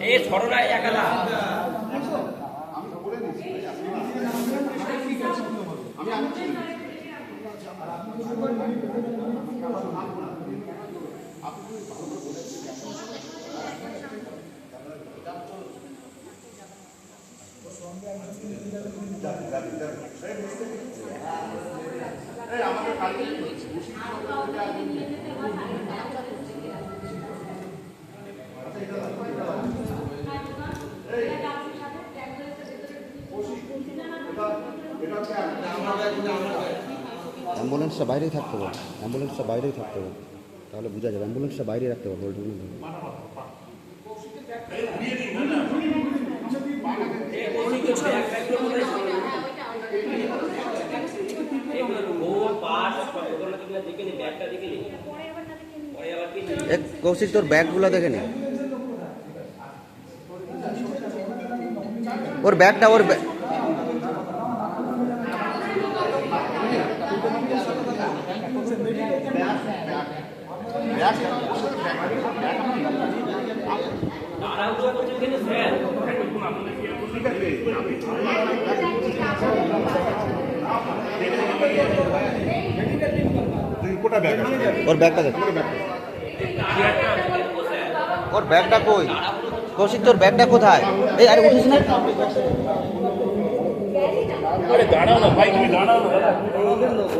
এই ছড়নায় একালা অ্যাম্বুলেন্সটা বাইরেই থাকতে হবে, অ্যাম্বুলেন্সটা বাইরেই থাকতে হবে, তাহলে বোঝা যাবে। অ্যাম্বুলেন্সটা বাইরে রাখতে হবে, বলতে কৌশিক তোর ব্যাগগুলো দেখে নি, ওর ব্যাগটা ওর ওর ব্যাগটা দেখ, ওর ব্যাগটা কই কৌশিক, তোর ব্যাগটা কোথায়? এই আরে উঠিস না, দাঁড়াও না ভাই, তুমি দাঁড়াও না।